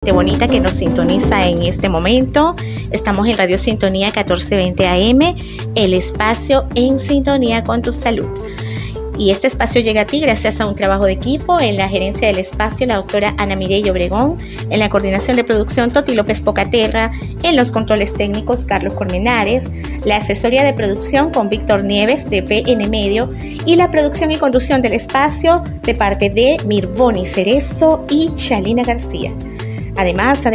Bonita que nos sintoniza en este momento. Estamos en Radio Sintonía 1420 AM, el espacio en sintonía con tu salud. Y este espacio llega a ti gracias a un trabajo de equipo. En la gerencia del espacio, la doctora Ana Mireya Obregón. En la coordinación de producción, Toti López Pocaterra. En los controles técnicos, Carlos Colmenares. La asesoría de producción con Víctor Nieves de PN Medio. Y la producción y conducción del espacio de parte de Mirboni Cerezo y Chalina García. Además,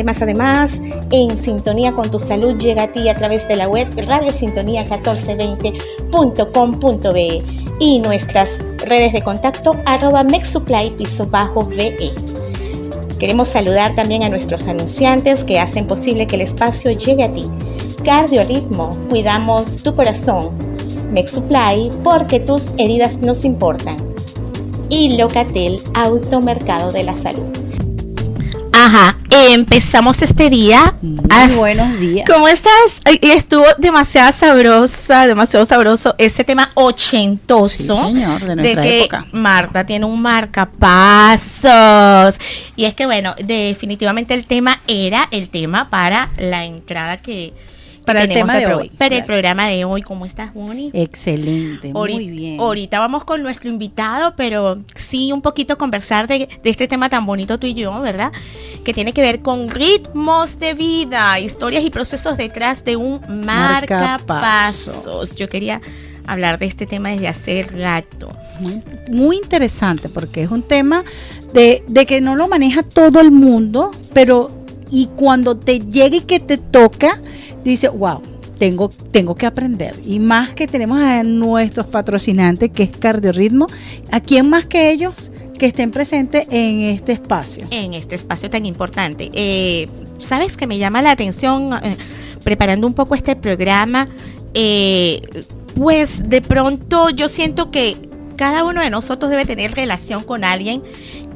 en sintonía con tu salud llega a ti a través de la web radiosintonía1420.com.be y nuestras redes de contacto @mexsupply_ve. Queremos saludar también a nuestros anunciantes que hacen posible que el espacio llegue a ti. Cardiorritmo, cuidamos tu corazón. Mexsupply, porque tus heridas nos importan. Y Locatel, automercado de la salud. Ajá, empezamos este día. Muy buenos días. ¿Cómo estás? Estuvo demasiado sabroso ese tema ochentoso. Sí, señor, de nuestra época. Marta tiene un marcapasos. Y es que bueno, definitivamente el tema era el tema para la entrada para el tema de hoy. Para el programa de hoy. ¿Cómo estás, Bonnie? Excelente, muy bien. Ahorita vamos con nuestro invitado, pero sí un poquito conversar de este tema tan bonito tú y yo, ¿verdad? Que tiene que ver con ritmos de vida, historias y procesos detrás de un marcapasos. Yo quería hablar de este tema desde hace rato. Muy interesante, porque es un tema de que no lo maneja todo el mundo, pero y cuando te llega y que te toca, dice, wow, tengo que aprender. Y más que tenemos a nuestros patrocinantes, que es Cardiorritmo, ¿a quién más que ellos que estén presentes en este espacio? En este espacio tan importante. ¿Sabes que me llama la atención, preparando un poco este programa? Pues de pronto yo siento que cada uno de nosotros debe tener relación con alguien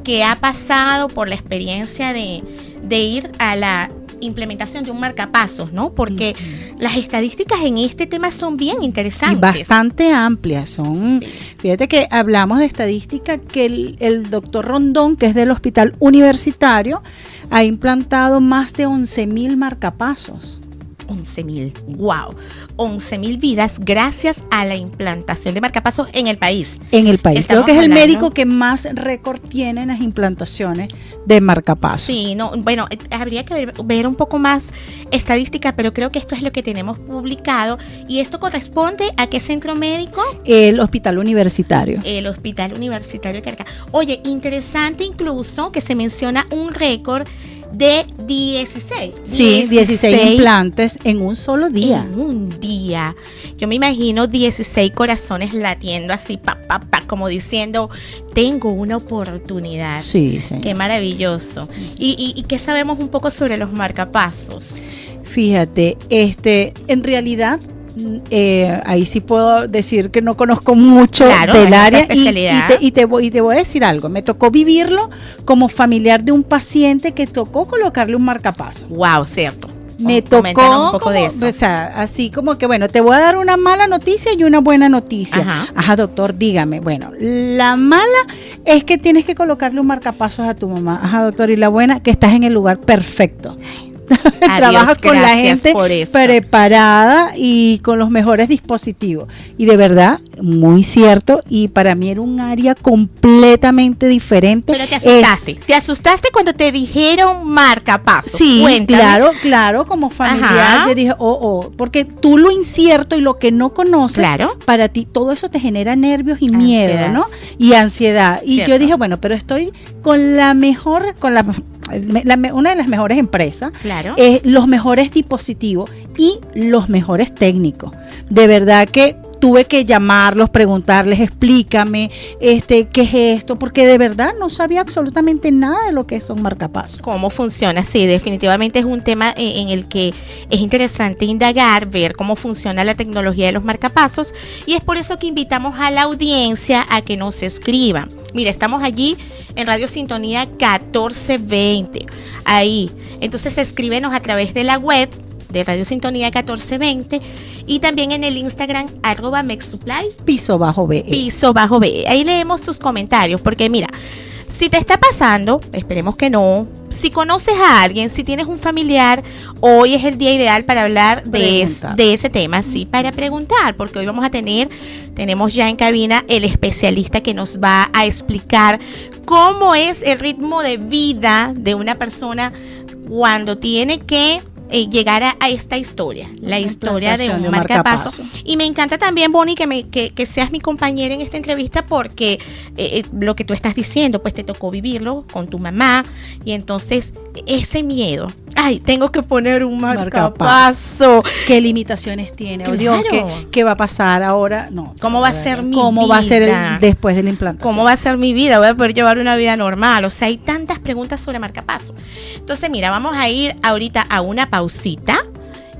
que ha pasado por la experiencia de ir a la implementación de un marcapasos, ¿no? Porque las estadísticas en este tema son bien interesantes. Y bastante amplias son. Sí. Fíjate que hablamos de estadística que el doctor Rondón, que es del Hospital Universitario, ha implantado más de 11,000 marcapasos. 11,000, wow, 11,000 vidas gracias a la implantación de marcapasos en el país. En el país. Creo que es el médico que más récord tiene en las implantaciones de marcapasos. Sí, no, bueno, habría que ver un poco más estadística, pero creo que esto es lo que tenemos publicado. ¿Y esto corresponde a qué centro médico? El Hospital Universitario. El Hospital Universitario de Caracas. Oye, interesante incluso que se menciona un récord de 16. Sí, 16 implantes en un solo día. En un día. Yo me imagino 16 corazones latiendo así, como diciendo, tengo una oportunidad. Sí, sí. Qué maravilloso. ¿Y qué sabemos un poco sobre los marcapasos? Fíjate, en realidad, ahí sí puedo decir que no conozco mucho del área y te voy a decir algo. Me tocó vivirlo como familiar de un paciente que tocó colocarle un marcapaso. Wow, cierto. Me tocó un poco de eso. O sea, así como que bueno, te voy a dar una mala noticia y una buena noticia. Ajá, doctor, dígame. Bueno, la mala es que tienes que colocarle un marcapasos a tu mamá. Ajá, doctor, y la buena, que estás en el lugar perfecto. Trabajas con la gente preparada y con los mejores dispositivos. Y de verdad, muy cierto. Y para mí era un área completamente diferente. Pero te asustaste. ¿Te asustaste cuando te dijeron marcapasos? Sí, cuéntame. Claro, como familiar. Yo dije, porque tú lo incierto y lo que no conoces, para ti todo eso te genera nervios y miedo, ¿no? Y ansiedad. Y yo dije, bueno, pero estoy con una de las mejores empresas, los mejores dispositivos y los mejores técnicos. De verdad que tuve que llamarlos, preguntarles, explícame, qué es esto, porque de verdad no sabía absolutamente nada de lo que son marcapasos. ¿Cómo funciona? Sí, definitivamente es un tema en el que es interesante indagar, ver cómo funciona la tecnología de los marcapasos, y es por eso que invitamos a la audiencia a que nos escriban. Mira, estamos allí en Radio Sintonía 1420, ahí. Entonces escríbenos a través de la web de Radio Sintonía 1420 y también en el Instagram @mexsupply _ve. Ahí leemos tus comentarios, porque mira, si te está pasando, esperemos que no, si conoces a alguien, si tienes un familiar, hoy es el día ideal para hablar de ese tema, sí, para preguntar, porque hoy tenemos ya en cabina el especialista que nos va a explicar cómo es el ritmo de vida de una persona cuando tiene que llegar a esta historia, la historia de un marcapaso. Y me encanta también, Bonnie, que seas mi compañera en esta entrevista, porque lo que tú estás diciendo, pues te tocó vivirlo con tu mamá, y entonces ese miedo, tengo que poner un marcapaso. ¿Qué limitaciones tiene? Claro. Dios, ¿qué va a pasar ahora? No. ¿Cómo va a ser mi vida? ¿Cómo va a ser después de la implantación? ¿Cómo va a ser mi vida? ¿Voy a poder llevar una vida normal? O sea, hay tantas preguntas sobre marcapaso. Entonces, mira, vamos a ir ahorita a una pausita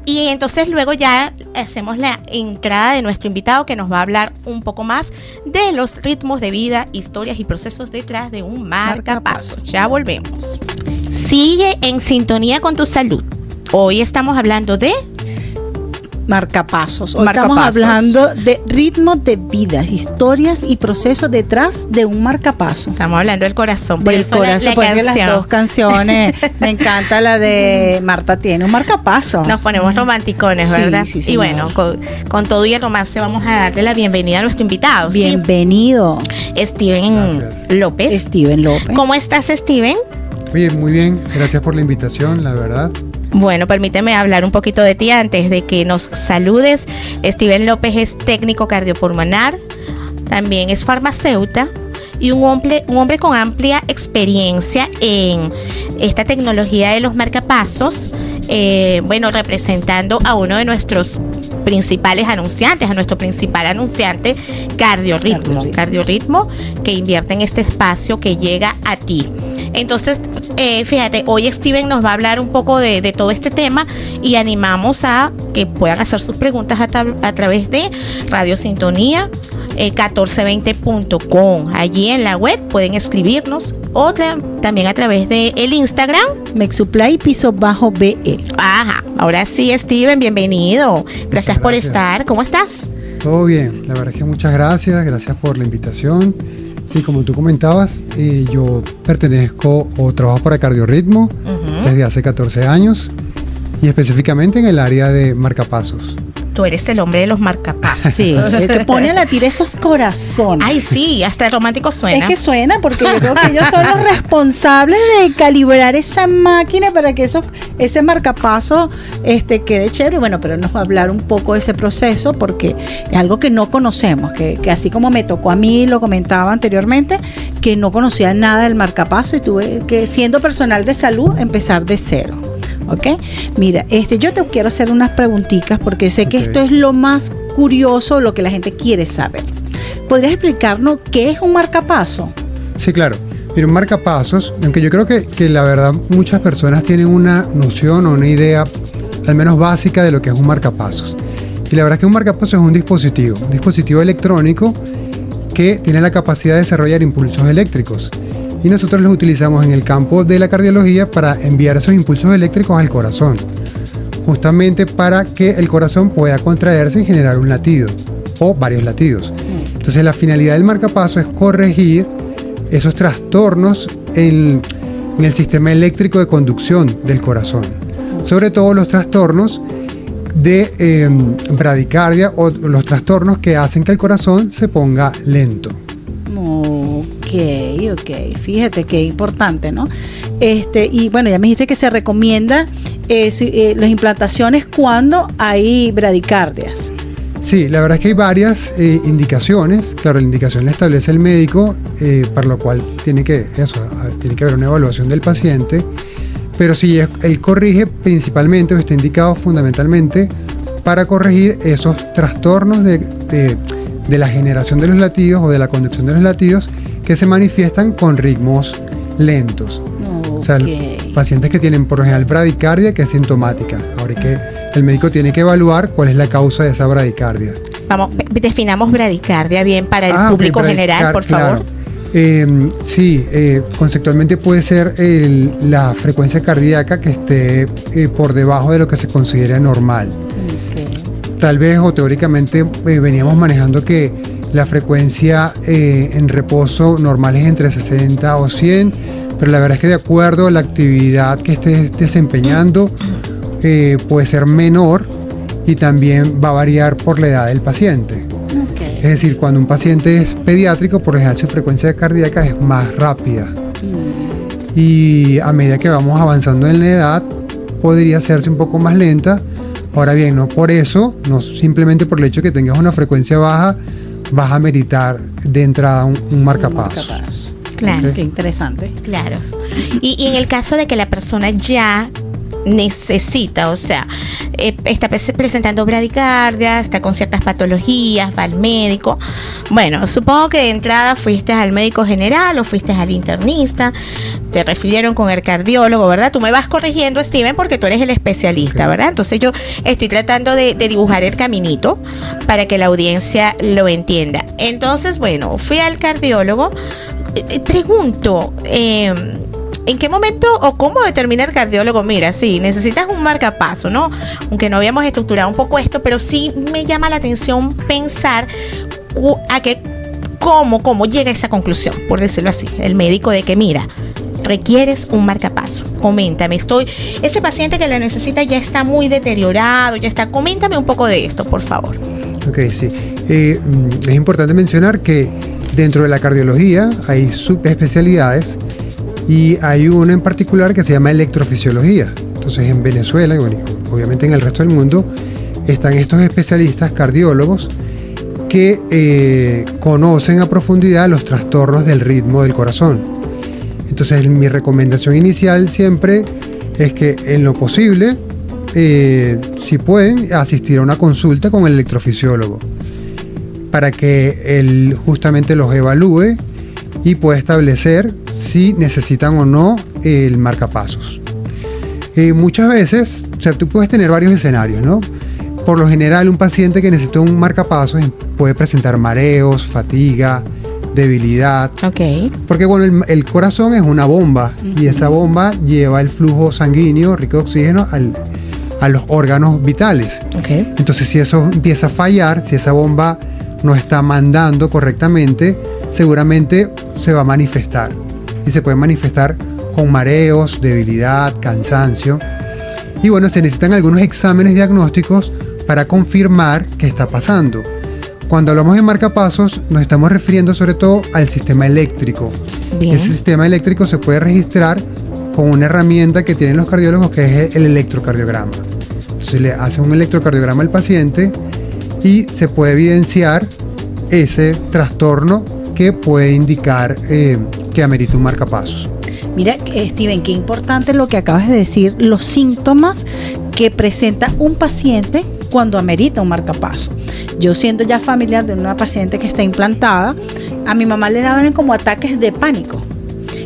y entonces luego ya hacemos la entrada de nuestro invitado, que nos va a hablar un poco más de los ritmos de vida, historias y procesos detrás de un marcapaso. Ya volvemos. Sigue en sintonía con tu salud. Hoy estamos hablando de marcapasos. Hoy estamos hablando de ritmos de vida, historias y procesos detrás de un marcapaso. Estamos hablando del corazón. Del corazón, porque las dos canciones, me encanta la de Marta tiene un marcapaso. Nos ponemos romanticones, ¿verdad? Sí, sí, y bueno, con todo y el romance vamos a darle la bienvenida a nuestro invitado. Bienvenido. Steven López. Steven López. ¿Cómo estás, Steven? Muy bien, gracias por la invitación, la verdad. Bueno, permíteme hablar un poquito de ti antes de que nos saludes. Steven López es técnico cardiopulmonar, también es farmacéutico y un hombre con amplia experiencia en esta tecnología de los marcapasos, representando a uno de nuestros principales anunciantes, a nuestro principal anunciante, Cardiorritmo, que invierte en este espacio que llega a ti. Entonces, fíjate, hoy Steven nos va a hablar un poco de todo este tema y animamos a que puedan hacer sus preguntas a través de Radio Sintonía 1420.com. Allí en la web pueden escribirnos, o también a través de el Instagram Mexupply_BE. Ajá, ahora sí, Steven, bienvenido. Gracias por estar. ¿Cómo estás? Todo bien, la verdad es que muchas gracias por la invitación. Sí, como tú comentabas, yo pertenezco o trabajo para Cardiorritmo desde hace 14 años y específicamente en el área de marcapasos. Tú eres el hombre de los marcapasos. Sí, te pone a latir esos corazones. Ay, sí, hasta el romántico suena. Es que suena, porque yo creo que ellos son los responsables de calibrar esa máquina para que ese marcapaso quede chévere. Bueno, pero nos va a hablar un poco de ese proceso, porque es algo que no conocemos, que así como me tocó a mí, lo comentaba anteriormente, que no conocía nada del marcapaso y tuve que, siendo personal de salud, empezar de cero. ¿Ok? Mira, yo te quiero hacer unas preguntitas, porque sé que esto es lo más curioso, lo que la gente quiere saber. ¿Podrías explicarnos qué es un marcapaso? Sí, claro. Mira, un marcapasos, aunque yo creo que la verdad muchas personas tienen una noción o una idea al menos básica de lo que es un marcapasos. Y la verdad es que un marcapasos es un dispositivo electrónico que tiene la capacidad de desarrollar impulsos eléctricos. Y nosotros los utilizamos en el campo de la cardiología para enviar esos impulsos eléctricos al corazón, justamente para que el corazón pueda contraerse y generar un latido o varios latidos. Entonces la finalidad del marcapaso es corregir esos trastornos en el sistema eléctrico de conducción del corazón, sobre todo los trastornos de bradicardia o los trastornos que hacen que el corazón se ponga lento. Ok, fíjate qué importante, ¿no? Y bueno, ya me dijiste que se recomienda las implantaciones cuando hay bradicardias. Sí, la verdad es que hay varias indicaciones. Claro, la indicación la establece el médico, para lo cual tiene que haber una evaluación del paciente. Pero sí, él corrige principalmente, o está indicado fundamentalmente para corregir esos trastornos de la generación de los latidos o de la conducción de los latidos que se manifiestan con ritmos lentos. O sea, pacientes que tienen por lo general bradicardia, que es sintomática. Ahora que el médico tiene que evaluar cuál es la causa de esa bradicardia. Vamos, definamos bradicardia bien para el público general, por favor. Conceptualmente puede ser la frecuencia cardíaca que esté por debajo de lo que se considera normal. Tal vez o teóricamente veníamos manejando que la frecuencia en reposo normal es entre 60 o 100, pero la verdad es que de acuerdo a la actividad que estés desempeñando, puede ser menor y también va a variar por la edad del paciente. Okay. Es decir, cuando un paciente es pediátrico, por lo general su frecuencia cardíaca es más rápida. Y a medida que vamos avanzando en la edad, podría hacerse un poco más lenta. Ahora bien, no por eso, no simplemente por el hecho de que tengas una frecuencia baja, vas a meritar de entrada un marcapasos. Claro. Okay. Qué interesante. Claro. Y en el caso de que la persona ya necesita, o sea, está presentando bradicardia, está con ciertas patologías, va al médico. Bueno, supongo que de entrada fuiste al médico general o fuiste al internista, te refirieron con el cardiólogo, ¿verdad? Tú me vas corrigiendo, Steven, porque tú eres el especialista, ¿verdad? Entonces yo estoy tratando de dibujar el caminito para que la audiencia lo entienda. Entonces, bueno, fui al cardiólogo, pregunto, ¿en qué momento o cómo determina el cardiólogo? Mira, sí, necesitas un marcapaso, ¿no? Aunque no habíamos estructurado un poco esto, pero sí me llama la atención pensar a qué, cómo llega a esa conclusión, por decirlo así, el médico, de que mira, requieres un marcapaso. Coméntame, ese paciente que la necesita ya está muy deteriorado, coméntame un poco de esto, por favor. Ok, sí. Es importante mencionar que dentro de la cardiología hay subespecialidades y hay una en particular que se llama electrofisiología. Entonces en Venezuela y bueno, obviamente en el resto del mundo están estos especialistas cardiólogos que conocen a profundidad los trastornos del ritmo del corazón. Entonces mi recomendación inicial siempre es que en lo posible, si pueden, asistir a una consulta con el electrofisiólogo para que él justamente los evalúe y pueda establecer si necesitan o no el marcapasos. Muchas veces, o sea, tú puedes tener varios escenarios, ¿no? Por lo general, un paciente que necesita un marcapasos puede presentar mareos, fatiga, debilidad. Okay. Porque bueno, el corazón es una bomba y esa bomba lleva el flujo sanguíneo rico de oxígeno a los órganos vitales. Okay. Entonces, si eso empieza a fallar, si esa bomba no está mandando correctamente, seguramente se va a manifestar y se puede manifestar con mareos, debilidad, cansancio. Y bueno, se necesitan algunos exámenes diagnósticos para confirmar qué está pasando. Cuando hablamos de marcapasos, nos estamos refiriendo sobre todo al sistema eléctrico. Bien. Ese sistema eléctrico se puede registrar con una herramienta que tienen los cardiólogos, que es el electrocardiograma. Entonces le hacen un electrocardiograma al paciente y se puede evidenciar ese trastorno que puede indicar que amerita un marcapasos. Mira, Steven, qué importante lo que acabas de decir, los síntomas que presenta un paciente cuando amerita un marcapaso. Yo, siendo ya familiar de una paciente que está implantada, a mi mamá le daban como ataques de pánico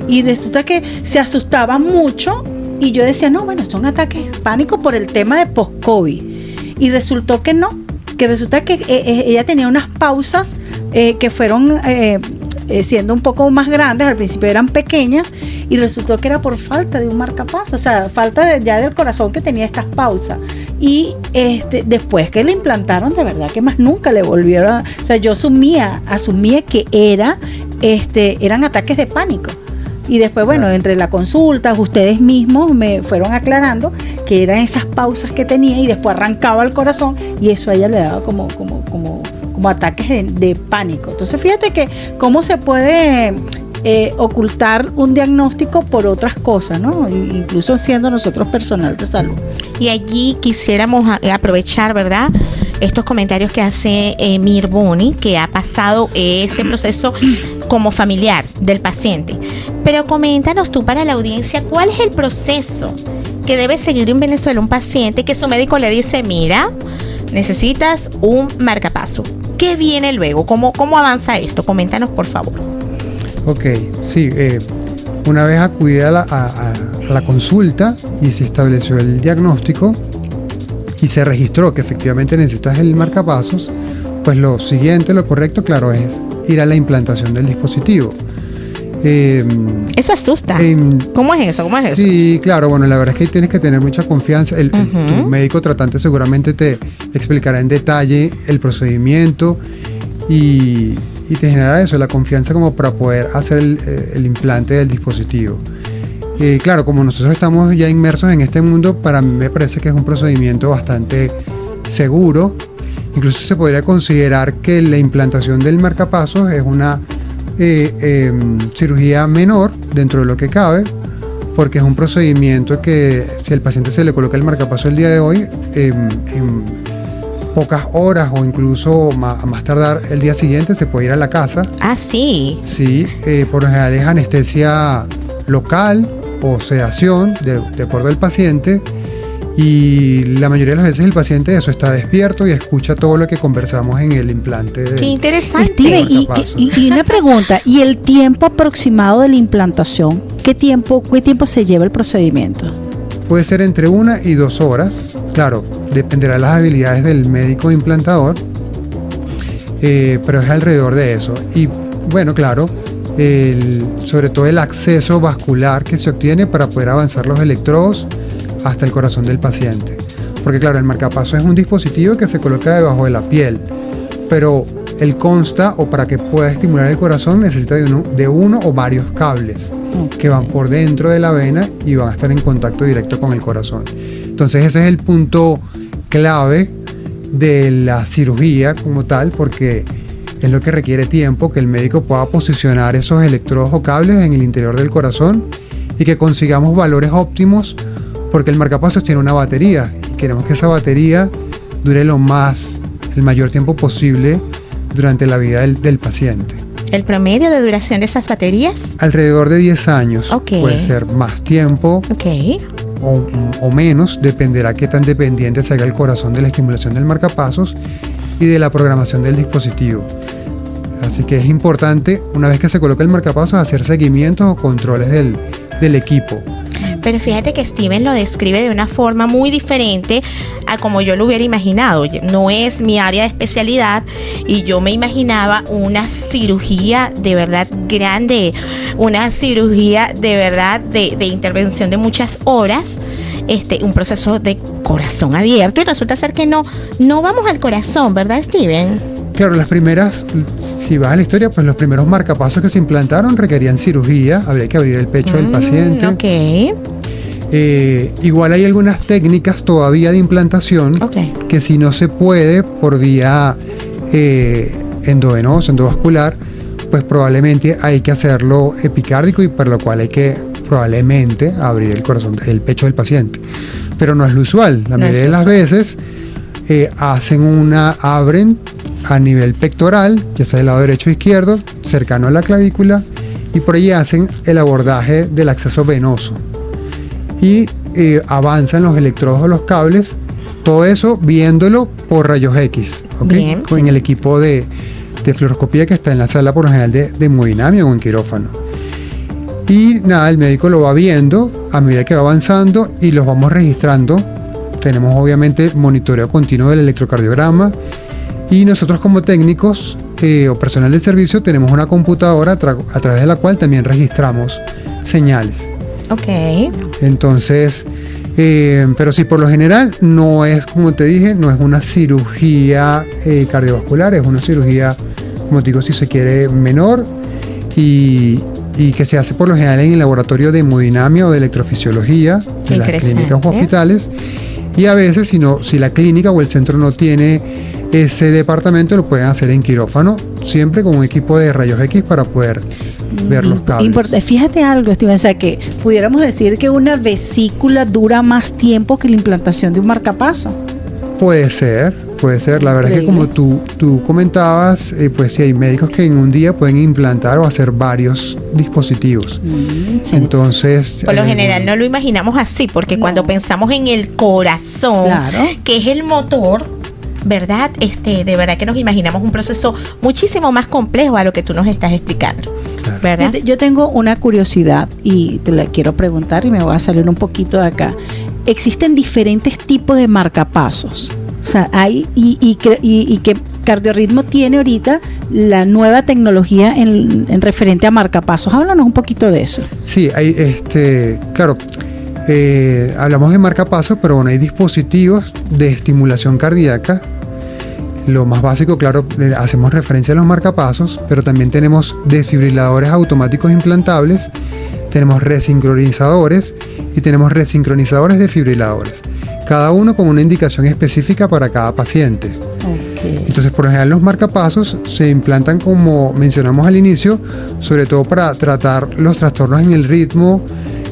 y resulta que se asustaba mucho y yo decía, no, bueno, son ataques de pánico por el tema de post-COVID, y resultó que no, que resulta que ella tenía unas pausas que fueron siendo un poco más grandes. Al principio eran pequeñas y resultó que era por falta de un marcapaso, o sea, falta ya del corazón que tenía estas pausas. Y después que le implantaron, de verdad que más nunca le volvieron o sea, yo asumía que eran ataques de pánico. Y después, bueno, entre la consulta, ustedes mismos me fueron aclarando que eran esas pausas que tenía y después arrancaba el corazón y eso a ella le daba como ataques de pánico. Entonces, fíjate que cómo se puede ocultar un diagnóstico por otras cosas, ¿no? Incluso siendo nosotros personal de salud. Y allí quisiéramos aprovechar, ¿verdad?, estos comentarios que hace Mir Boni, que ha pasado este proceso como familiar del paciente. Pero coméntanos tú para la audiencia, ¿cuál es el proceso que debe seguir en Venezuela un paciente que su médico le dice, mira, necesitas un marcapaso? ¿Qué viene luego? ¿Cómo avanza esto? Coméntanos, por favor. Ok, sí, una vez acudida a la consulta y se estableció el diagnóstico y se registró que efectivamente necesitas el marcapasos, pues lo siguiente, lo correcto, claro, es ir a la implantación del dispositivo. Eso asusta. ¿Cómo es eso? Sí, claro, bueno, la verdad es que tienes que tener mucha confianza. Tu médico tratante seguramente te explicará en detalle el procedimiento y te generará eso, la confianza como para poder hacer el implante del dispositivo. Claro, como nosotros estamos ya inmersos en este mundo, para mí me parece que es un procedimiento bastante seguro. Incluso se podría considerar que la implantación del marcapasos es una cirugía menor dentro de lo que cabe, porque es un procedimiento que si al paciente se le coloca el marcapaso el día de hoy, en pocas horas o incluso a más tardar el día siguiente se puede ir a la casa. Ah, sí. Sí, por lo general es anestesia local o sedación de acuerdo al paciente, y la mayoría de las veces el paciente eso está despierto y escucha todo lo que conversamos en el implante. Qué interesante. Steven, y una pregunta, ¿y el tiempo aproximado de la implantación? ¿Qué tiempo se lleva el procedimiento? Puede ser entre 1 y 2 horas, claro, dependerá de las habilidades del médico implantador, pero es alrededor de eso. Y bueno, claro, sobre todo el acceso vascular que se obtiene para poder avanzar los electrodos hasta el corazón del paciente. Porque claro, el marcapaso es un dispositivo que se coloca debajo de la piel, pero él consta, o para que pueda estimular el corazón, necesita de uno o varios cables que van por dentro de la vena y van a estar en contacto directo con el corazón. Entonces ese es el punto clave de la cirugía como tal, porque es lo que requiere tiempo, que el médico pueda posicionar esos electrodos o cables en el interior del corazón y que consigamos valores óptimos, porque el marcapasos tiene una batería y queremos que esa batería dure el mayor tiempo posible durante la vida del paciente. ¿El promedio de duración de esas baterías? Alrededor de 10 años. Okay. Puede ser más tiempo, okay, o menos, dependerá qué tan dependiente se haga el corazón de la estimulación del marcapasos y de la programación del dispositivo. Así que es importante, una vez que se coloca el marcapasos, hacer seguimientos o controles del equipo. Pero fíjate que Steven lo describe de una forma muy diferente a como yo lo hubiera imaginado. No es mi área de especialidad y yo me imaginaba una cirugía de verdad grande, una cirugía de verdad de intervención de muchas horas, un proceso de corazón abierto, y resulta ser que no vamos al corazón, ¿verdad, Steven? Claro, las primeras, si vas a la historia, pues los primeros marcapasos que se implantaron requerían cirugía, habría que abrir el pecho del paciente. Okay. Igual hay algunas técnicas todavía de implantación, okay, que si no se puede por vía endovenosa, endovascular, pues probablemente hay que hacerlo epicárdico, y para lo cual hay que probablemente abrir el corazón, el pecho del paciente. Pero no es lo usual, la mayoría de las veces abren a nivel pectoral, ya sea del lado derecho o izquierdo, cercano a la clavícula, y por ahí hacen el abordaje del acceso venoso y avanzan los electrodos o los cables, todo eso viéndolo por rayos X, ¿okay? Bien, con el equipo de fluoroscopía que está en la sala por lo general de hemodinamia o en quirófano. Y nada, el médico lo va viendo a medida que va avanzando y los vamos registrando. Tenemos obviamente monitoreo continuo del electrocardiograma, y nosotros como técnicos o personal del servicio tenemos una computadora a través de la cual también registramos señales. Okay. Entonces, pero sí, por lo general no es, como te dije, no es una cirugía cardiovascular, es una cirugía, como te digo, si se quiere, menor, y que se hace por lo general en el laboratorio de hemodinamia o de electrofisiología de las clínicas o hospitales, y a veces si la clínica o el centro no tiene ese departamento, lo pueden hacer en quirófano, siempre con un equipo de rayos X para poder ver los cables. Fíjate algo, Steven, o sea, que pudiéramos decir que una vesícula dura más tiempo que la implantación de un marcapaso. Puede ser, la verdad es que como tú comentabas, pues sí, hay médicos que en un día pueden implantar o hacer varios dispositivos. Sí. Entonces, por lo general no lo imaginamos así, porque cuando pensamos en el corazón, claro, que es el motor, ¿verdad? De verdad que nos imaginamos un proceso muchísimo más complejo a lo que tú nos estás explicando, claro, ¿verdad? Yo tengo una curiosidad y te la quiero preguntar y me voy a salir un poquito de acá. Existen diferentes tipos de marcapasos, o sea, hay y que Cardiorritmo tiene ahorita la nueva tecnología en referente a marcapasos. Háblanos un poquito de eso. Sí, hay claro. Hablamos de marcapasos, pero bueno, hay dispositivos de estimulación cardíaca. Lo más básico, claro, hacemos referencia a los marcapasos, pero también tenemos desfibriladores automáticos implantables, tenemos resincronizadores y tenemos resincronizadores desfibriladores, cada uno con una indicación específica para cada paciente. Entonces, por ejemplo, los marcapasos se implantan, como mencionamos al inicio, sobre todo para tratar los trastornos en el ritmo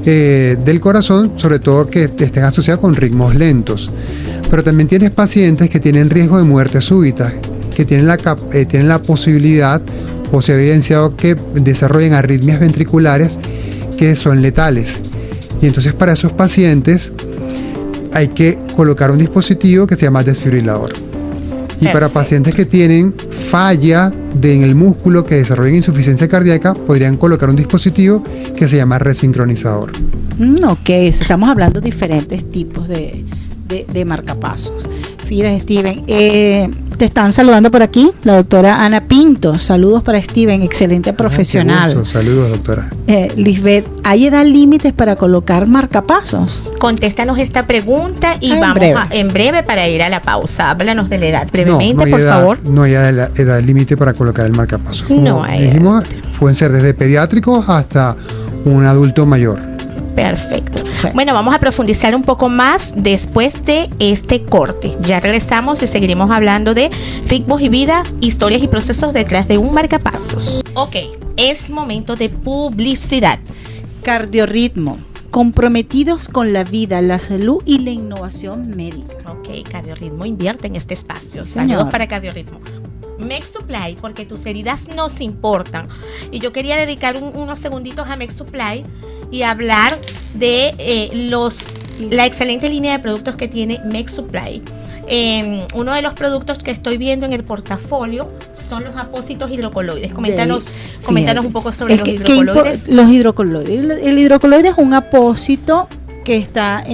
del corazón, sobre todo que estén asociados con ritmos lentos. Pero también tienes pacientes que tienen riesgo de muerte súbita, que tienen la posibilidad, o se ha evidenciado que desarrollan arritmias ventriculares que son letales. Y entonces para esos pacientes hay que colocar un dispositivo que se llama desfibrilador. Y para pacientes que tienen falla en el músculo, que desarrollan insuficiencia cardíaca, podrían colocar un dispositivo que se llama resincronizador. Ok, estamos hablando de diferentes tipos de marcapasos. Fíjate, Steven, te están saludando por aquí la doctora Ana Pinto. Saludos para Steven, excelente profesional. Saludos, doctora. Lisbeth, ¿hay edad límites para colocar marcapasos? Contéstanos esta pregunta y vamos en breve para ir a la pausa. Háblanos de la edad brevemente, por favor. No hay edad límite para colocar el marcapaso. No hay. Dijimos, pueden ser desde pediátricos hasta un adulto mayor. Perfecto. Bueno, vamos a profundizar un poco más después de este corte. Ya regresamos y seguiremos hablando de ritmos y vida, historias y procesos detrás de un marcapasos. Ok, es momento de publicidad. Cardiorritmo, comprometidos con la vida, la salud y la innovación médica. Ok, Cardiorritmo invierte en este espacio. Saludos para Cardiorritmo. MedSupply, porque tus heridas nos importan. Y yo quería dedicar unos segunditos a MedSupply y hablar de la excelente línea de productos que tiene MedSupply. Uno de los productos que estoy viendo en el portafolio son los apósitos hidrocoloides. Coméntanos un poco sobre los hidrocoloides. Los hidrocoloides. El hidrocoloide es un apósito que está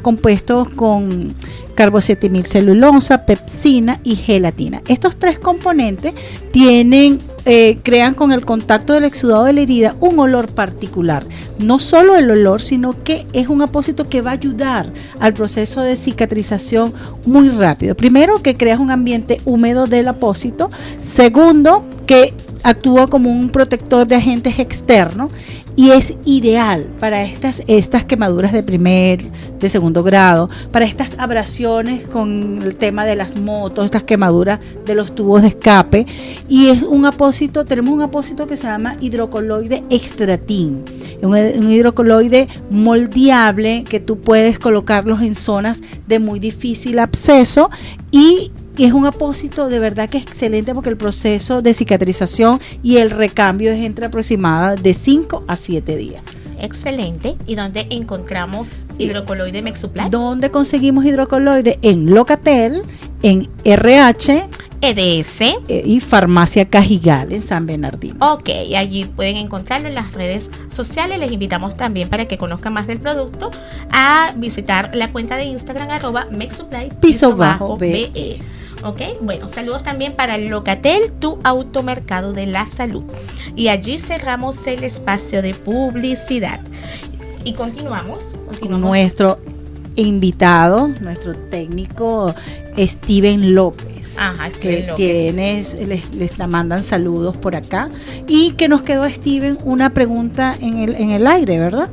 compuesto con carbocetimilcelulosa, pepsina y gelatina. Estos tres componentes crean con el contacto del exudado de la herida un olor particular. No solo el olor, sino que es un apósito que va a ayudar al proceso de cicatrización muy rápido. Primero, que creas un ambiente húmedo del apósito. Segundo, que actúa como un protector de agentes externos y es ideal para estas quemaduras de segundo grado, para estas abrasiones con el tema de las motos, estas quemaduras de los tubos de escape. Y es tenemos un apósito que se llama hidrocoloide extratin, un hidrocoloide moldeable que tú puedes colocarlos en zonas de muy difícil acceso, y es un apósito de verdad que es excelente porque el proceso de cicatrización y el recambio es entre aproximadamente de 5 a 7 días. Excelente. ¿Y dónde encontramos hidrocoloide MedSupply? ¿Dónde conseguimos hidrocoloide? En Locatel, en RH, EDS y Farmacia Cajigal en San Bernardino. Ok, allí pueden encontrarlo en las redes sociales. Les invitamos también, para que conozcan más del producto, a visitar la cuenta de Instagram @MedSupply_BE. Ok, bueno, saludos también para Locatel, tu automercado de la salud. Y allí cerramos el espacio de publicidad. Y continuamos. Con nuestro invitado, nuestro técnico Steven López. Ajá, Steven López. Les mandan saludos por acá. Y que nos quedó, Steven, una pregunta en el aire, ¿verdad?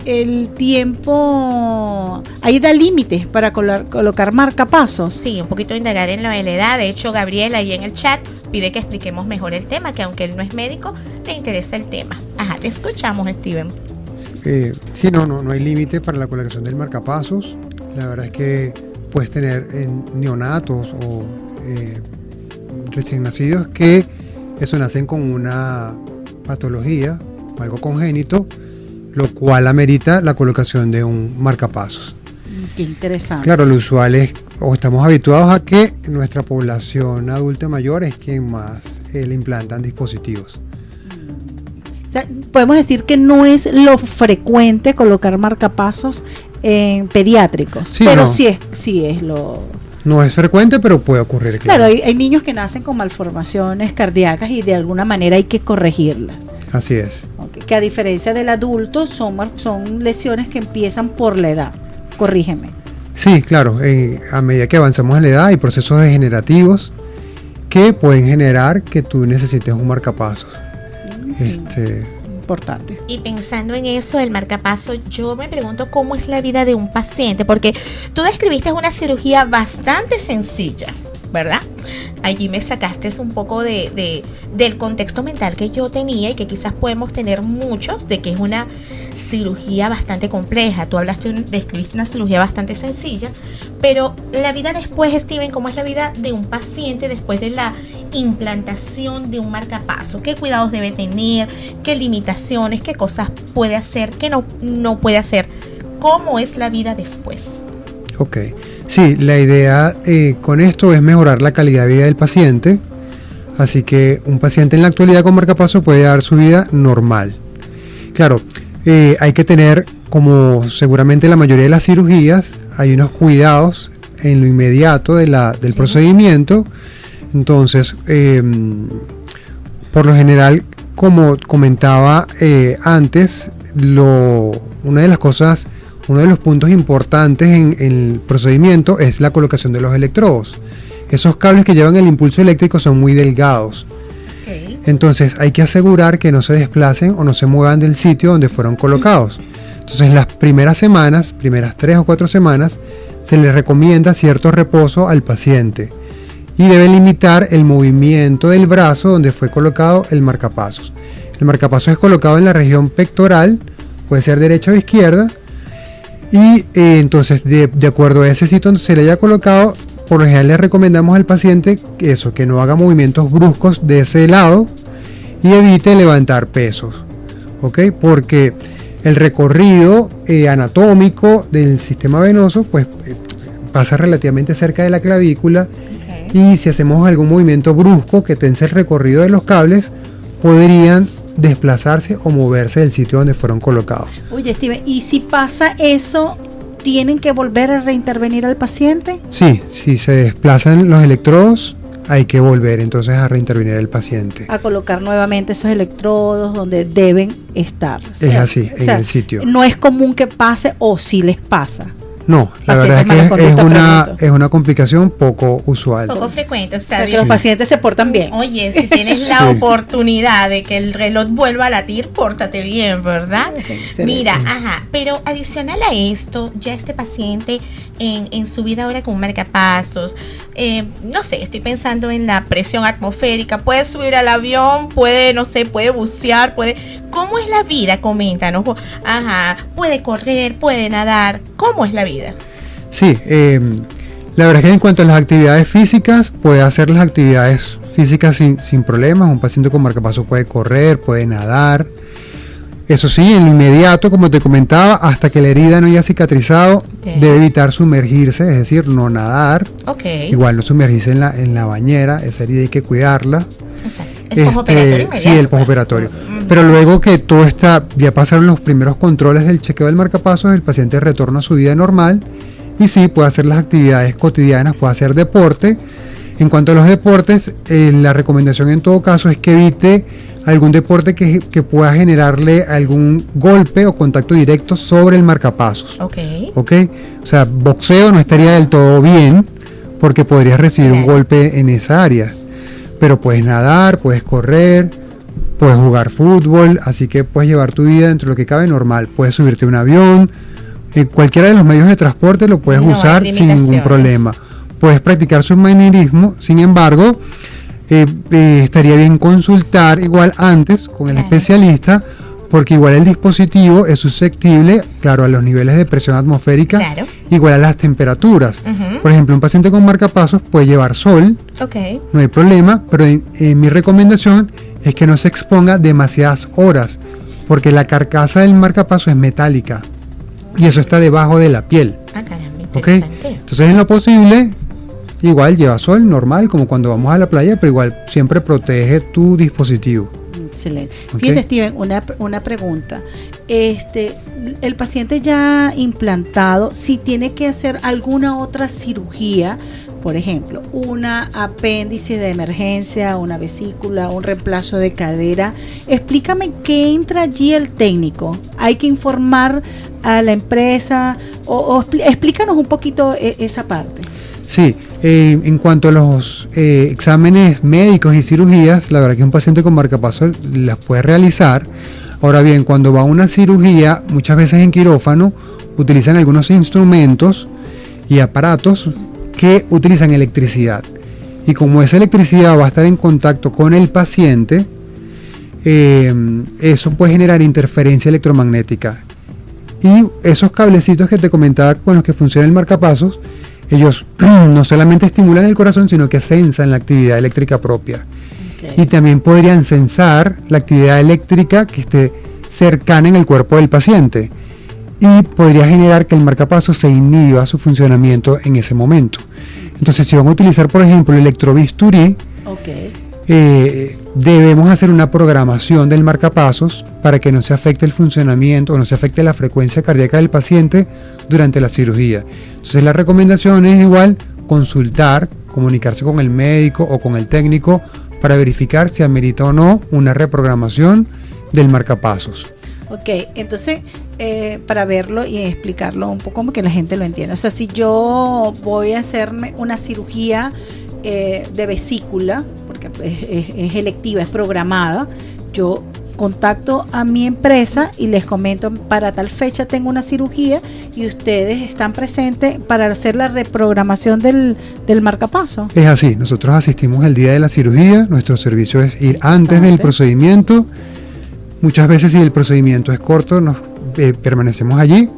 El tiempo, ¿hay edad límite para colocar marcapasos? Sí, un poquito indagar en la edad. De hecho, Gabriel ahí en el chat pide que expliquemos mejor el tema, que aunque él no es médico, le interesa el tema. Ajá, te escuchamos, Steven. Sí, no hay límite para la colocación del marcapasos. La verdad es que puedes tener neonatos o recién nacidos que nacen con una patología, algo congénito, lo cual amerita la colocación de un marcapasos. Qué interesante. Claro, lo usual es, o estamos habituados a que nuestra población adulta mayor es quien más le implantan dispositivos. O sea, podemos decir que no es lo frecuente colocar marcapasos en pediátricos, sí, pero no. sí es lo... No es frecuente, pero puede ocurrir. Claro, hay niños que nacen con malformaciones cardíacas y de alguna manera hay que corregirlas. Así es. Okay. Que a diferencia del adulto son lesiones que empiezan por la edad. Corrígeme. Sí, claro. A medida que avanzamos en la edad hay procesos degenerativos que pueden generar que tú necesites un marcapasos. Importante. Y pensando en eso, el marcapaso, yo me pregunto cómo es la vida de un paciente, porque tú describiste una cirugía bastante sencilla, ¿verdad? Allí me sacaste un poco del contexto mental que yo tenía y que quizás podemos tener muchos, de que es una cirugía bastante compleja. Tú describiste una cirugía bastante sencilla, pero la vida después, Steven, ¿cómo es la vida de un paciente después de la implantación de un marcapaso? ¿Qué cuidados debe tener? ¿Qué limitaciones? ¿Qué cosas puede hacer? ¿Qué no puede hacer? ¿Cómo es la vida después? Ok, sí, la idea con esto es mejorar la calidad de vida del paciente, así que un paciente en la actualidad con marcapaso puede dar su vida normal. Claro, hay que tener, como seguramente la mayoría de las cirugías, hay unos cuidados en lo inmediato del procedimiento. Entonces, por lo general, como comentaba antes, una de las cosas, uno de los puntos importantes en el procedimiento es la colocación de los electrodos. Esos cables que llevan el impulso eléctrico son muy delgados. Okay. Entonces hay que asegurar que no se desplacen o no se muevan del sitio donde fueron colocados. Entonces las primeras 3 o 4 semanas, se le recomienda cierto reposo al paciente y debe limitar el movimiento del brazo donde fue colocado el marcapasos. El marcapasos es colocado en la región pectoral, puede ser derecha o izquierda, y entonces de acuerdo a ese sitio donde se le haya colocado, por lo general le recomendamos al paciente que no haga movimientos bruscos de ese lado y evite levantar pesos, ¿ok? Porque el recorrido anatómico del sistema venoso pues pasa relativamente cerca de la clavícula, y si hacemos algún movimiento brusco que tense el recorrido de los cables, podrían desplazarse o moverse del sitio donde fueron colocados. Oye, Steven, ¿y si pasa eso, tienen que volver a reintervenir al paciente? Sí, si se desplazan los electrodos, hay que volver entonces a reintervenir al paciente. A colocar nuevamente esos electrodos donde deben estar, ¿cierto? Es así, en el sitio. No es común que pase, o si les pasa. No, la verdad es que es una complicación poco usual. Poco frecuente, o sea, que los pacientes se portan bien. Oye, si tienes la oportunidad de que el reloj vuelva a latir, pórtate bien, ¿verdad? Excelente. Mira, pero adicional a esto, ya este paciente en su vida ahora con marcapasos, no sé, estoy pensando en la presión atmosférica, puede subir al avión, puede bucear, ¿cómo es la vida? Coméntanos. Puede correr, puede nadar, ¿cómo es la vida? Sí, la verdad es que en cuanto a las actividades físicas, puede hacer las actividades físicas sin problemas. Un paciente con marcapasos puede correr, puede nadar. Eso sí, en lo inmediato, como te comentaba, hasta que la herida no haya cicatrizado, debe evitar sumergirse, es decir, no nadar. Igual no sumergirse en la bañera, esa herida hay que cuidarla. Exacto. El postoperatorio inmediato. Sí, el postoperatorio. Pero luego que todo está, ya pasaron los primeros controles del chequeo del marcapasos, el paciente retorna a su vida normal y sí, puede hacer las actividades cotidianas, puede hacer deporte. En cuanto a los deportes, la recomendación en todo caso es que evite algún deporte que pueda generarle algún golpe o contacto directo sobre el marcapasos. Ok. O sea, boxeo no estaría del todo bien porque podrías recibir un golpe en esa área. Pero puedes nadar, puedes correr, puedes jugar fútbol, así que puedes llevar tu vida dentro de lo que cabe normal. Puedes subirte a un avión, cualquiera de los medios de transporte lo puedes usar sin ningún problema. Puedes practicar submarinismo, sin embargo, estaría bien consultar igual antes con el especialista, porque igual el dispositivo es susceptible, claro, a los niveles de presión atmosférica, igual a las temperaturas. Por ejemplo, un paciente con marcapasos puede llevar sol, no hay problema, pero mi recomendación es que no se exponga demasiadas horas, porque la carcasa del marcapaso es metálica y eso está debajo de la piel. Entonces, en lo posible, igual lleva sol normal, como cuando vamos a la playa, pero igual siempre protege tu dispositivo. Excelente. Fíjate, Steven, una pregunta. El paciente ya implantado, si tiene que hacer alguna otra cirugía, por ejemplo, una apéndice de emergencia, una vesícula, un reemplazo de cadera, explícame qué entra allí el técnico. ¿Hay que informar a la empresa? O explícanos un poquito esa parte. Sí, En cuanto a los exámenes médicos y cirugías, la verdad que un paciente con marcapasos las puede realizar. Ahora bien, cuando va a una cirugía, muchas veces en quirófano, utilizan algunos instrumentos y aparatos que utilizan electricidad. Y como esa electricidad va a estar en contacto con el paciente, eso puede generar interferencia electromagnética. Y esos cablecitos que te comentaba con los que funciona el marcapasos, ellos no solamente estimulan el corazón, sino que sensan la actividad eléctrica propia. Okay. Y también podrían sensar la actividad eléctrica que esté cercana en el cuerpo del paciente. Y podría generar que el marcapasos se inhiba su funcionamiento en ese momento. Entonces, si vamos a utilizar, por ejemplo, el electrobisturí, debemos hacer una programación del marcapasos para que no se afecte el funcionamiento o no se afecte la frecuencia cardíaca del paciente durante la cirugía. Entonces, la recomendación es igual consultar, comunicarse con el médico o con el técnico para verificar si amerita o no una reprogramación del marcapasos. Ok, entonces para verlo y explicarlo un poco como que la gente lo entienda. O sea, si yo voy a hacerme una cirugía de vesícula, porque es electiva, es programada, yo contacto a mi empresa y les comento, para tal fecha tengo una cirugía y ustedes están presentes para hacer la reprogramación del marcapaso. Es así, nosotros asistimos el día de la cirugía, nuestro servicio es ir antes del procedimiento. Muchas veces, si el procedimiento es corto, nos permanecemos allí.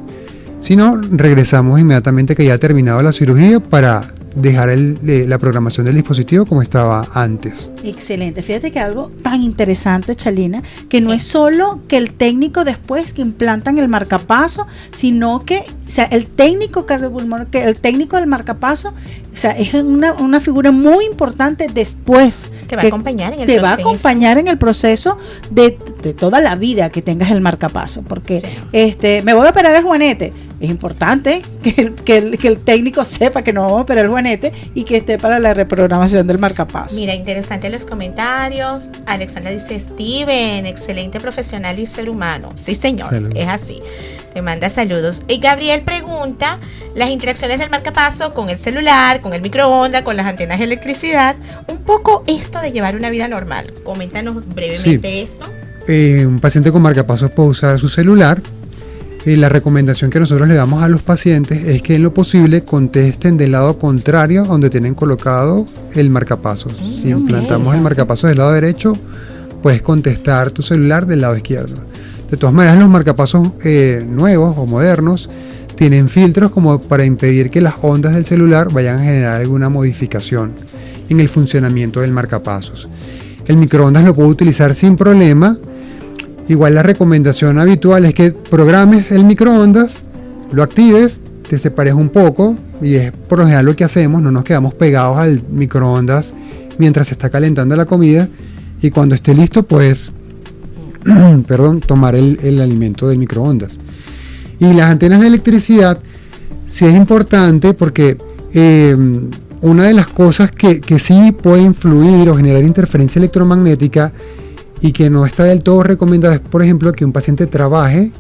Si no, regresamos inmediatamente que ya ha terminado la cirugía para dejar la programación del dispositivo como estaba antes. Excelente. Fíjate que algo tan interesante, Chalina, que no es solo que el técnico después que implantan el marcapaso, sino que, o sea, el técnico cardiopulmonar, que el técnico del marcapaso, o sea, es una figura muy importante después. Te va a acompañar en el proceso. Te va a acompañar en el proceso de toda la vida que tengas el marcapaso, porque me voy a operar el juanete. Es importante que el técnico sepa que no vamos a operar el juanete y que esté para la reprogramación del marcapaso. Mira, interesante los comentarios. Alexandra dice: Steven, excelente profesional y ser humano. Sí, señor, Salud. Es así. Te manda saludos. Y Gabriel pregunta: las interacciones del marcapaso con el celular, con el microondas, con las antenas de electricidad, un poco esto de llevar una vida normal. Coméntanos brevemente esto. Un paciente con marcapasos puede usar su celular. La recomendación que nosotros le damos a los pacientes es que en lo posible contesten del lado contrario a donde tienen colocado el marcapasos. Si implantamos el marcapasos del lado derecho, puedes contestar tu celular del lado izquierdo. De todas maneras, los marcapasos nuevos o modernos tienen filtros como para impedir que las ondas del celular vayan a generar alguna modificación en el funcionamiento del marcapasos. El microondas lo puedo utilizar sin problema. Igual la recomendación habitual es que programes el microondas, lo actives, te separes un poco, y es por lo general lo que hacemos, no nos quedamos pegados al microondas mientras se está calentando la comida, y cuando esté listo pues tomar el alimento del microondas. Y las antenas de electricidad sí es importante porque una de las cosas que sí puede influir o generar interferencia electromagnética y que no está del todo recomendado es, por ejemplo, que un paciente trabaje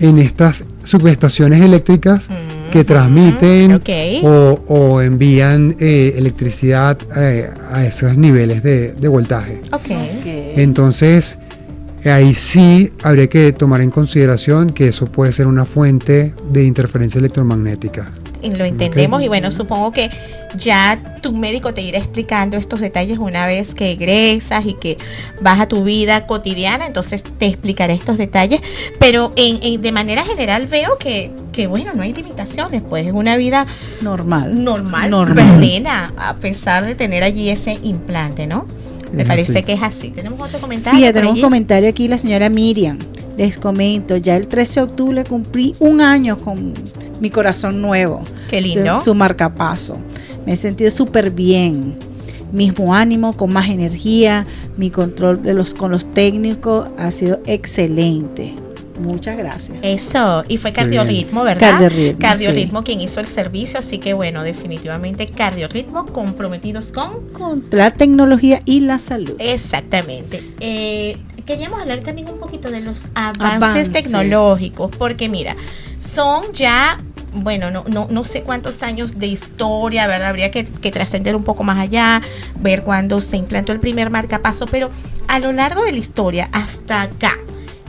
en estas subestaciones eléctricas que transmiten o envían electricidad a esos niveles de voltaje. Entonces, ahí sí habría que tomar en consideración que eso puede ser una fuente de interferencia electromagnética. Lo entendemos y bueno, supongo que ya tu médico te irá explicando estos detalles una vez que egresas y que vas a tu vida cotidiana, entonces te explicaré estos detalles, pero de manera general veo que bueno, no hay limitaciones, pues es una vida normal, plena, a pesar de tener allí ese implante, ¿no? Me parece que es así. ¿Tenemos otro comentario? Sí, tenemos un comentario aquí, la señora Miriam. Les comento, ya el 13 de octubre cumplí 1 año con mi corazón nuevo. Qué lindo. Su marcapaso. Me he sentido súper bien. Mismo ánimo, con más energía. Mi control con los técnicos ha sido excelente. Muchas gracias. Eso, y fue Cardiorritmo, ¿verdad? Cardiorritmo sí. Quien hizo el servicio, así que bueno, definitivamente Cardiorritmo comprometidos con la tecnología y la salud. Exactamente. Queríamos hablar también un poquito de los avances tecnológicos, porque mira, son ya bueno, no sé cuántos años de historia, ¿verdad? Habría que trascender un poco más allá, ver cuándo se implantó el primer marcapaso, pero a lo largo de la historia hasta acá,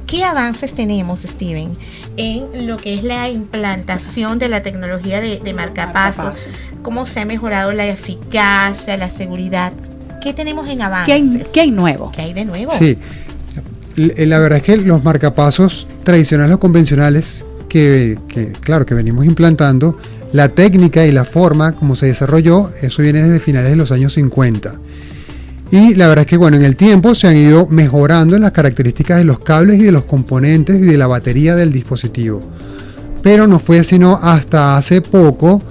¿qué avances tenemos, Steven, en lo que es la implantación de la tecnología de marcapaso? ¿Cómo se ha mejorado la eficacia, la seguridad? ¿Qué tenemos en avances? ¿Qué hay nuevo? ¿Qué hay de nuevo? Sí, la verdad es que los marcapasos tradicionales o convencionales que venimos implantando, la técnica y la forma como se desarrolló, eso viene desde finales de los años 50. Y la verdad es que bueno, en el tiempo se han ido mejorando las características de los cables y de los componentes y de la batería del dispositivo. Pero no fue sino hasta hace poco,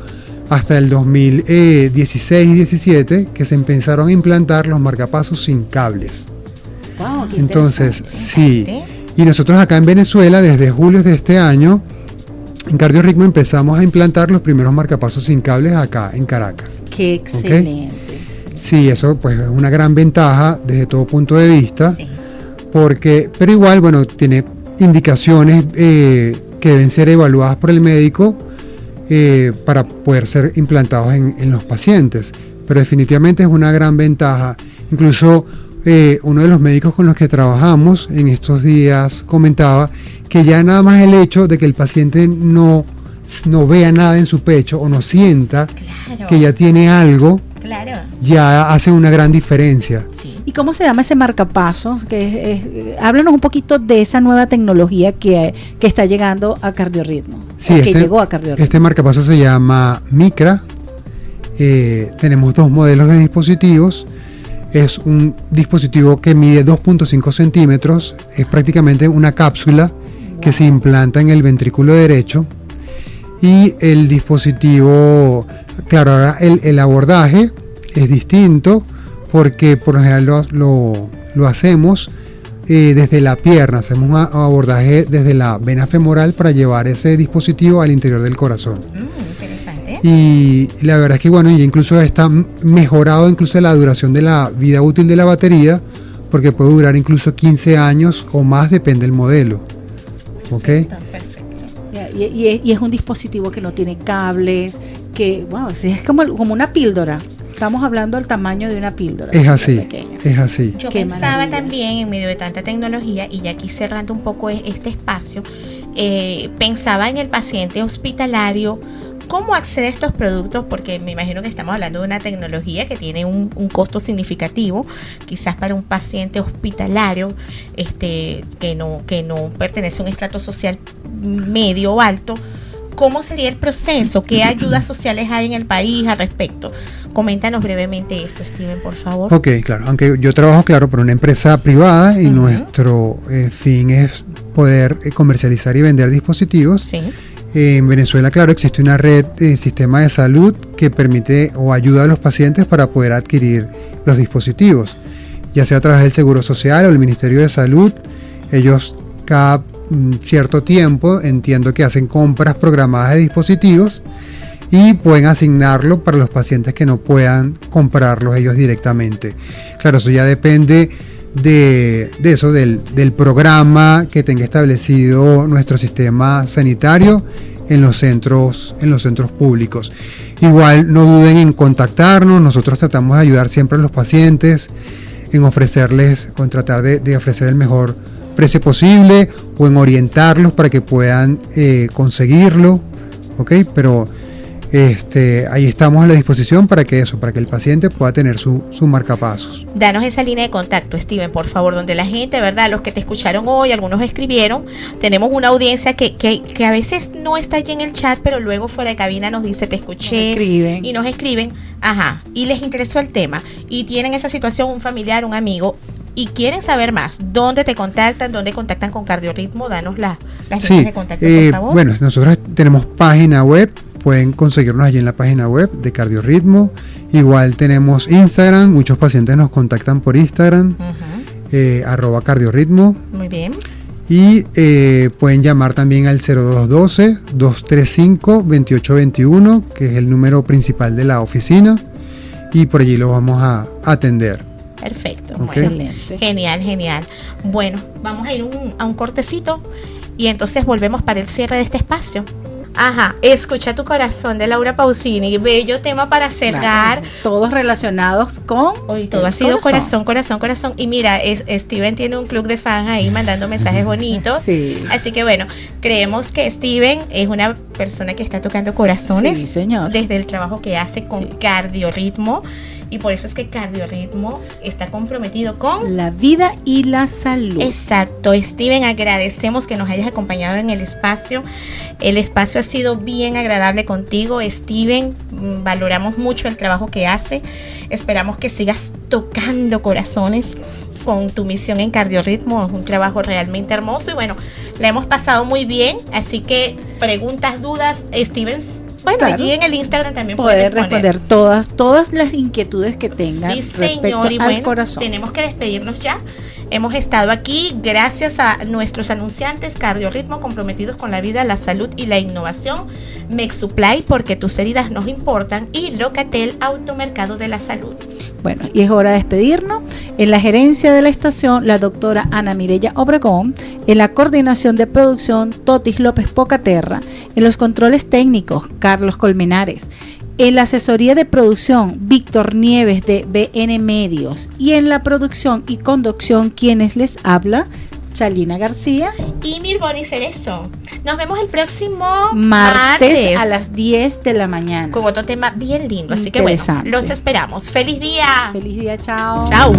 hasta el 2016-17, que se empezaron a implantar los marcapasos sin cables. Wow, qué entonces, sí. Y nosotros acá en Venezuela, desde julio de este año, en CardioRhythmo empezamos a implantar los primeros marcapasos sin cables acá en Caracas. ¡Qué excelente! ¿Okay? Sí, eso pues es una gran ventaja desde todo punto de vista, sí. Pero igual, bueno, tiene indicaciones que deben ser evaluadas por el médico para poder ser implantados en los pacientes. Pero definitivamente es una gran ventaja. Incluso uno de los médicos con los que trabajamos en estos días comentaba que ya nada más el hecho de que el paciente no vea nada en su pecho o no sienta que ya tiene algo, ya hace una gran diferencia. Sí. ¿Y cómo se llama ese marcapasos? Háblanos un poquito de esa nueva tecnología que está llegando a CardioRhythmo. Sí, que llegó a CardioRhythmo. Este marcapasos se llama Micra. Tenemos 2 modelos de dispositivos. Es un dispositivo que mide 2.5 centímetros, es prácticamente una cápsula que se implanta en el ventrículo derecho. Y el dispositivo, claro, ahora el abordaje es distinto porque por lo general lo hacemos desde la pierna, hacemos un abordaje desde la vena femoral para llevar ese dispositivo al interior del corazón. Interesante. Y la verdad es que bueno, ya incluso está mejorado incluso la duración de la vida útil de la batería, porque puede durar incluso 15 años o más, depende del modelo. Perfecto. Y es un dispositivo que no tiene cables, que bueno, es como una píldora. Estamos hablando del tamaño de una píldora. Es así. Yo pensaba también, en medio de tanta tecnología, y ya aquí cerrando un poco este espacio, pensaba en el paciente hospitalario. ¿Cómo accede a estos productos? Porque me imagino que estamos hablando de una tecnología que tiene un costo significativo, quizás para un paciente hospitalario que no pertenece a un estrato social medio o alto. ¿Cómo sería el proceso? ¿Qué ayudas sociales hay en el país al respecto? Coméntanos brevemente esto, Steven, por favor. Ok, claro. Aunque yo trabajo, claro, por una empresa privada y nuestro fin es poder comercializar y vender dispositivos. Sí. En Venezuela, claro, existe una red de sistema de salud que permite o ayuda a los pacientes para poder adquirir los dispositivos, ya sea a través del Seguro Social o el Ministerio de Salud. Ellos cada cierto tiempo entiendo que hacen compras programadas de dispositivos y pueden asignarlo para los pacientes que no puedan comprarlos ellos directamente. Claro, eso ya depende de eso, del programa que tenga establecido nuestro sistema sanitario en los centros públicos. Igual no duden en contactarnos, nosotros tratamos de ayudar siempre a los pacientes en ofrecerles o en tratar de ofrecer el mejor precio posible o en orientarlos para que puedan conseguirlo, ¿ok? Pero ahí estamos a la disposición para que el paciente pueda tener su marcapasos. Danos esa línea de contacto, Steven, por favor, donde la gente, ¿verdad? Los que te escucharon hoy, algunos escribieron, tenemos una audiencia que a veces no está allí en el chat, pero luego fuera de cabina nos dice, te escuché, y nos escriben, y les interesó el tema, y tienen esa situación, un familiar, un amigo, y quieren saber más. ¿Dónde te contactan? ¿Dónde contactan con CardioRhythmo? Danos las líneas de contacto, por favor. Bueno, nosotros tenemos página web, pueden conseguirnos allí en la página web de CardioRhythmo. Igual tenemos Instagram, muchos pacientes nos contactan por Instagram, @CardioRhythmo. Muy bien. Y pueden llamar también al 0212-235-2821, que es el número principal de la oficina, y por allí lo vamos a atender. Perfecto, Okay. Excelente. Genial. Bueno, vamos a ir a un cortecito y entonces volvemos para el cierre de este espacio. Ajá, Escucha tu corazón de Laura Pausini, bello tema para cerrar. Claro, todos relacionados con hoy todo ha sido corazón. Y mira, Steven tiene un club de fans ahí mandando mensajes bonitos. Sí. Así que bueno, creemos que Steven es una persona que está tocando corazones. Sí, señor. Desde el trabajo que hace con Cardiorritmo. Y por eso es que Cardiorritmo está comprometido con la vida y la salud. Exacto. Steven, agradecemos que nos hayas acompañado en el espacio. El espacio ha sido bien agradable contigo, Steven. Valoramos mucho el trabajo que hace. Esperamos que sigas tocando corazones con tu misión en Cardiorritmo. Es un trabajo realmente hermoso y bueno, la hemos pasado muy bien. Así que preguntas, dudas, Steven. Bueno, claro, allí en el Instagram también poder responder todas las inquietudes que tengan. Sí, señor, y al bueno, corazón. Tenemos que despedirnos ya. Hemos estado aquí gracias a nuestros anunciantes Cardiorritmo, comprometidos con la vida, la salud y la innovación, Mexupply, porque tus heridas nos importan, y Locatel, Automercado de la Salud. Bueno, y es hora de despedirnos. En la gerencia de la estación, la doctora Ana Mireya Obregón. En la coordinación de producción, Totis López Pocaterra. En los controles técnicos, Carlos Colmenares. En la asesoría de producción, Víctor Nieves de BN Medios. Y en la producción y conducción, quienes les habla, Chalina García y Mirboni Cerezo. Nos vemos el próximo martes a las 10 de la mañana con otro tema bien lindo. Así que bueno, los esperamos. ¡Feliz día! ¡Feliz día! ¡Chao! ¡Chao!